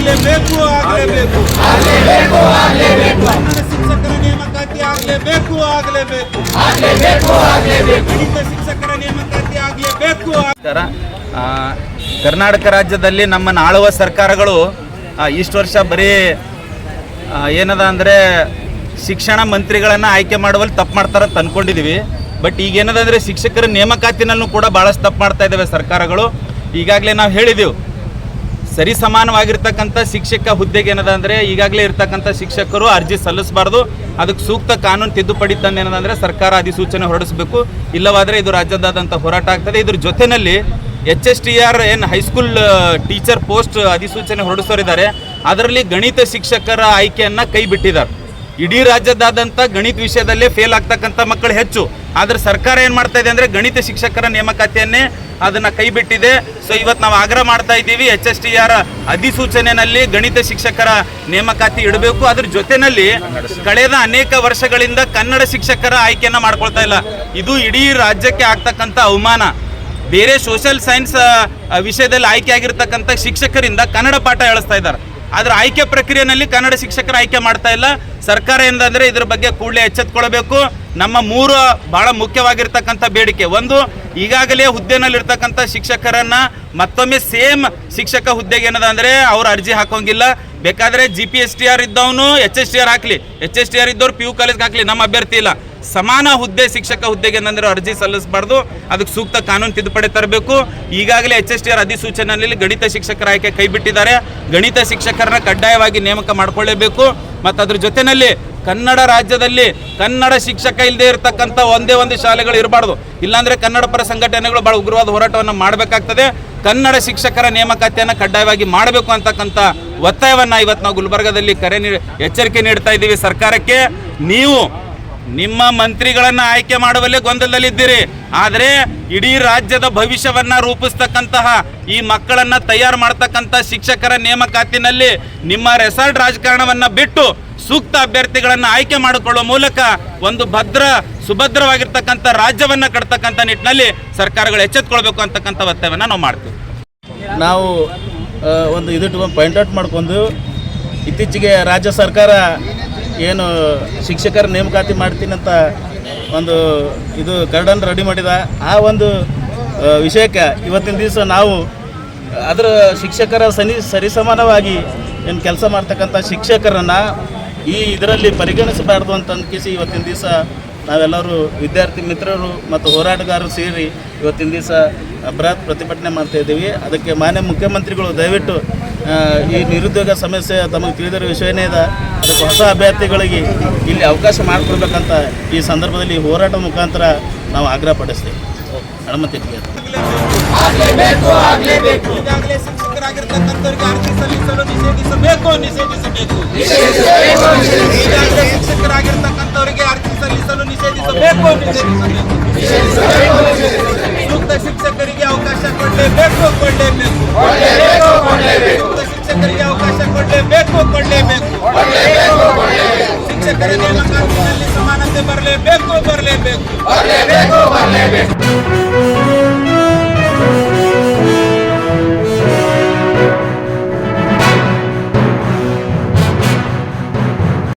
ಆಗಲೇಬೇಕು ಆಗಲೇಬೇಕು ಕನ್ನಡ ಶಿಕ್ಷಕರ ನೇಮಕಾತಿ ಆಗಲೇಬೇಕು ಆಗಲೇಬೇಕು ಗಣಿತ ಶಿಕ್ಷಕರ ನೇಮಕಾತಿ ಆಗಲೇಬೇಕು. ಕರ್ನಾಟಕ ರಾಜ್ಯದಲ್ಲಿ ನಮ್ಮನ್ನು ಆಳುವ ಸರ್ಕಾರಗಳು ಇಷ್ಟು ವರ್ಷ ಬರೀ ಏನದ ಅಂದರೆ ಶಿಕ್ಷಣ ಮಂತ್ರಿಗಳನ್ನು ಆಯ್ಕೆ ಮಾಡುವಲ್ಲಿ ತಪ್ಪು ಮಾಡ್ತಾರೆ ಅಂತ ಅಂದ್ಕೊಂಡಿದ್ದೀವಿ. ಬಟ್ ಈಗ ಏನದಂದರೆ ಶಿಕ್ಷಕರ ನೇಮಕಾತಿನಲ್ಲೂ ಕೂಡ ಭಾಳಷ್ಟು ತಪ್ಪು ಮಾಡ್ತಾ ಇದ್ದಾವೆ ಸರ್ಕಾರಗಳು. ಈಗಾಗಲೇ ನಾವು ಹೇಳಿದೆವು, ಸರಿ ಸಮಾನವಾಗಿರ್ತಕ್ಕಂಥ ಶಿಕ್ಷಕ ಹುದ್ದೆಗೆ ಏನದ ಅಂದರೆ ಈಗಾಗಲೇ ಇರ್ತಕ್ಕಂಥ ಶಿಕ್ಷಕರು ಅರ್ಜಿ ಸಲ್ಲಿಸಬಾರ್ದು. ಅದಕ್ಕೆ ಸೂಕ್ತ ಕಾನೂನು ತಿದ್ದುಪಡಿ ತಂದು ಏನದಂದರೆ ಸರ್ಕಾರ ಅಧಿಸೂಚನೆ ಹೊರಡಿಸಬೇಕು. ಇಲ್ಲವಾದರೆ ಇದು ರಾಜ್ಯದಾದ್ಯಂತ ಹೋರಾಟ ಆಗ್ತದೆ. ಇದ್ರ ಜೊತೆಯಲ್ಲಿ HSTR ಏನು ಹೈಸ್ಕೂಲ್ ಟೀಚರ್ ಪೋಸ್ಟ್ ಅಧಿಸೂಚನೆ ಹೊರಡಿಸೋರಿದ್ದಾರೆ, ಅದರಲ್ಲಿ ಗಣಿತ ಶಿಕ್ಷಕರ ಆಯ್ಕೆಯನ್ನು ಕೈ ಬಿಟ್ಟಿದ್ದಾರೆ. ಇಡೀ ರಾಜ್ಯದಾದ್ಯಂತ ಗಣಿತ ವಿಷಯದಲ್ಲೇ ಫೇಲ್ ಆಗ್ತಕ್ಕಂಥ ಮಕ್ಕಳು ಹೆಚ್ಚು. ಆದರೆ ಸರ್ಕಾರ ಏನು ಮಾಡ್ತಾ ಇದೆ ಅಂದರೆ ಗಣಿತ ಶಿಕ್ಷಕರ ನೇಮಕಾತಿಯನ್ನೇ ಅದನ್ನು ಕೈ ಬಿಟ್ಟಿದೆ. ಸೊ ಇವತ್ತು ನಾವು ಆಗ್ರಹ ಮಾಡ್ತಾ ಇದ್ದೀವಿ, HSTR ಅಧಿಸೂಚನೆಯಲ್ಲಿ ಗಣಿತ ಶಿಕ್ಷಕರ ನೇಮಕಾತಿ ಇಡಬೇಕು. ಅದ್ರ ಜೊತೆಯಲ್ಲಿ ಕಳೆದ ಅನೇಕ ವರ್ಷಗಳಿಂದ ಕನ್ನಡ ಶಿಕ್ಷಕರ ಆಯ್ಕೆಯನ್ನು ಮಾಡ್ಕೊಳ್ತಾ ಇಲ್ಲ. ಇದು ಇಡೀ ರಾಜ್ಯಕ್ಕೆ ಆಗ್ತಕ್ಕಂಥ ಅವಮಾನ. ಬೇರೆ ಸೋಷಿಯಲ್ ಸೈನ್ಸ್ ವಿಷಯದಲ್ಲಿ ಆಯ್ಕೆ ಆಗಿರ್ತಕ್ಕಂಥ ಶಿಕ್ಷಕರಿಂದ ಕನ್ನಡ ಪಾಠ ಹೇಳಿಸ್ತಾ ಇದ್ದಾರೆ, ಆದರೆ ಆಯ್ಕೆ ಪ್ರಕ್ರಿಯೆಯಲ್ಲಿ ಕನ್ನಡ ಶಿಕ್ಷಕರ ಆಯ್ಕೆ ಮಾಡ್ತಾ ಇಲ್ಲ. ಸರ್ಕಾರ ಏನಂದರೆ ಇದ್ರ ಬಗ್ಗೆ ಕೂಡಲೇ ಎಚ್ಚೆತ್ತುಕೊಳ್ಬೇಕು. ನಮ್ಮ ಮೂರು ಭಾಳ ಮುಖ್ಯವಾಗಿರ್ತಕ್ಕಂಥ ಬೇಡಿಕೆ, ಒಂದು, ಈಗಾಗಲೇ ಹುದ್ದೆನಲ್ಲಿರ್ತಕ್ಕಂಥ ಶಿಕ್ಷಕರನ್ನು ಮತ್ತೊಮ್ಮೆ ಸೇಮ್ ಶಿಕ್ಷಕ ಹುದ್ದೆಗೆ ಏನದ ಅಂದರೆ ಅವ್ರು ಅರ್ಜಿ ಹಾಕೋಂಗಿಲ್ಲ. ಬೇಕಾದರೆ GPSTR ಇದ್ದವನು HSTR ಹಾಕಲಿ, HSTR ಇದ್ದವ್ರು PU ಕಾಲೇಜ್ಗೆ ಹಾಕಲಿ, ನಮ್ಮ ಅಭ್ಯರ್ಥಿ ಇಲ್ಲ. ಸಮಾನ ಹುದ್ದೆ ಶಿಕ್ಷಕ ಹುದ್ದೆಗೆ ಏನಂದರೆ ಅರ್ಜಿ ಸಲ್ಲಿಸಬಾರ್ದು. ಅದಕ್ಕೆ ಸೂಕ್ತ ಕಾನೂನು ತಿದ್ದುಪಡಿ ತರಬೇಕು. ಈಗಾಗಲೇ HSTR ಅಧಿಸೂಚನೆಯಲ್ಲಿ ಗಣಿತ ಶಿಕ್ಷಕರ ಆಯ್ಕೆ ಕೈ ಬಿಟ್ಟಿದ್ದಾರೆ. ಗಣಿತ ಶಿಕ್ಷಕರನ್ನ ಕಡ್ಡಾಯವಾಗಿ ನೇಮಕ ಮಾಡಿಕೊಳ್ಳೇಬೇಕು. ಮತ್ತು ಅದ್ರ ಜೊತೆಯಲ್ಲಿ ಕನ್ನಡ ರಾಜ್ಯದಲ್ಲಿ ಕನ್ನಡ ಶಿಕ್ಷಕ ಇಲ್ಲದೆ ಇರತಕ್ಕಂಥ ಒಂದೇ ಒಂದು ಶಾಲೆಗಳು ಇರಬಾರ್ದು. ಇಲ್ಲಾಂದರೆ ಕನ್ನಡ ಪರ ಸಂಘಟನೆಗಳು ಭಾಳ ಉಗ್ರವಾದ ಹೋರಾಟವನ್ನು ಮಾಡಬೇಕಾಗ್ತದೆ. ಕನ್ನಡ ಶಿಕ್ಷಕರ ನೇಮಕಾತಿಯನ್ನು ಕಡ್ಡಾಯವಾಗಿ ಮಾಡಬೇಕು ಅಂತಕ್ಕಂಥ ಒತ್ತಾಯವನ್ನು ಇವತ್ತು ನಾವು ಗುಲ್ಬರ್ಗದಲ್ಲಿ ಎಚ್ಚರಿಕೆ ನೀಡ್ತಾ ಇದ್ದೀವಿ ಸರ್ಕಾರಕ್ಕೆ. ನೀವು ನಿಮ್ಮ ಮಂತ್ರಿಗಳನ್ನು ಆಯ್ಕೆ ಮಾಡುವಲ್ಲೇ ಗೊಂದಲದಲ್ಲಿದ್ದೀರಿ, ಆದರೆ ಇಡೀ ರಾಜ್ಯದ ಭವಿಷ್ಯವನ್ನು ರೂಪಿಸ್ತಕ್ಕಂತಹ ಈ ಮಕ್ಕಳನ್ನು ತಯಾರು ಮಾಡ್ತಕ್ಕಂಥ ಶಿಕ್ಷಕರ ನೇಮಕಾತಿನಲ್ಲಿ ನಿಮ್ಮ ರೆಸಾರ್ಟ್ ರಾಜಕಾರಣವನ್ನು ಬಿಟ್ಟು ಸೂಕ್ತ ಅಭ್ಯರ್ಥಿಗಳನ್ನು ಆಯ್ಕೆ ಮಾಡಿಕೊಳ್ಳುವ ಮೂಲಕ ಒಂದು ಸುಭದ್ರವಾಗಿರ್ತಕ್ಕಂಥ ರಾಜ್ಯವನ್ನು ಕಟ್ತಕ್ಕಂಥ ನಿಟ್ಟಿನಲ್ಲಿ ಸರ್ಕಾರಗಳು ಎಚ್ಚೆತ್ತುಕೊಳ್ಬೇಕು ಅಂತಕ್ಕಂಥ ಒತ್ತಾಯವನ್ನು ನಾವು ಮಾಡ್ತೀವಿ. ನಾವು ಒಂದು ಇದಕ್ಕೆ ಪಾಯಿಂಟ್ ಔಟ್ ಮಾಡ್ಕೊಂಡು, ಇತ್ತೀಚೆಗೆ ರಾಜ್ಯ ಸರ್ಕಾರ ಏನು ಶಿಕ್ಷಕರ ನೇಮಕಾತಿ ಮಾಡ್ತೀನಂತ ಒಂದು ಕರಡನ್ನು ರೆಡಿ ಮಾಡಿದ. ಆ ಒಂದು ವಿಷಯಕ್ಕೆ ಇವತ್ತಿನ ದಿವಸ ನಾವು ಅದರ ಶಿಕ್ಷಕರ ಸರಿಸಮಾನವಾಗಿ ಏನು ಕೆಲಸ ಮಾಡ್ತಕ್ಕಂಥ ಶಿಕ್ಷಕರನ್ನು ಇದರಲ್ಲಿ ಪರಿಗಣಿಸಬಾರ್ದು ಅಂತ ಅಂದ್ಕಿಸಿ ಇವತ್ತಿನ ದಿವಸ ನಾವೆಲ್ಲರೂ ವಿದ್ಯಾರ್ಥಿ ಮಿತ್ರರು ಮತ್ತು ಹೋರಾಟಗಾರರು ಸೇರಿ ಇವತ್ತಿನ ದಿವಸ ಬೃಹತ್ ಪ್ರತಿಭಟನೆ ಮಾಡ್ತಾಯಿದ್ದೀವಿ. ಅದಕ್ಕೆ ಮಾನ್ಯ ಮುಖ್ಯಮಂತ್ರಿಗಳು ದಯವಿಟ್ಟು ಈ ನಿರುದ್ಯೋಗ ಸಮಸ್ಯೆ ತಮಗೆ ತಿಳಿದಿರೋ ವಿಷಯನೇ ಇದೆ, ಅದಕ್ಕೆ ಹೊಸ ಅಭ್ಯರ್ಥಿಗಳಿಗೆ ಇಲ್ಲಿ ಅವಕಾಶ ಮಾಡಿಕೊಡ್ಬೇಕಂತ ಈ ಸಂದರ್ಭದಲ್ಲಿ ಹೋರಾಟ ಮುಖಾಂತರ ನಾವು ಆಗ್ರಹ ಪಡಿಸ್ತೇವೆ. ಹನುಮಂತಿಗೆ ಈಗಾಗಲೇ ಶಿಕ್ಷಕರಾಗಿರ್ತಕ್ಕಂಥವ್ರಿಗೆ ಅರ್ಜಿ ಸಲ್ಲಿಸಲು ನಿಷೇಧಿಸಬೇಕು. ಈಗಾಗಲೇ ಶಿಕ್ಷಕರಾಗಿರ್ತಕ್ಕಂಥವರಿಗೆ ಅರ್ಜಿ ಸಲ್ಲಿಸಲು ನಿಷೇಧಿಸಬೇಕು. ಸೂಕ್ತ ಶಿಕ್ಷಕರಿಗೆ ಅವಕಾಶ ಕೊಡಲೇಬೇಕು. ಸೂಕ್ತ ಶಿಕ್ಷಕರಿಗೆ ಅವಕಾಶ ಕೊಡಲೇಬೇಕು. ಶಿಕ್ಷಕರ ನೇಮಕಾತಿಯಲ್ಲಿ ಸಮಾನತೆ ಬರಲೇಬೇಕು.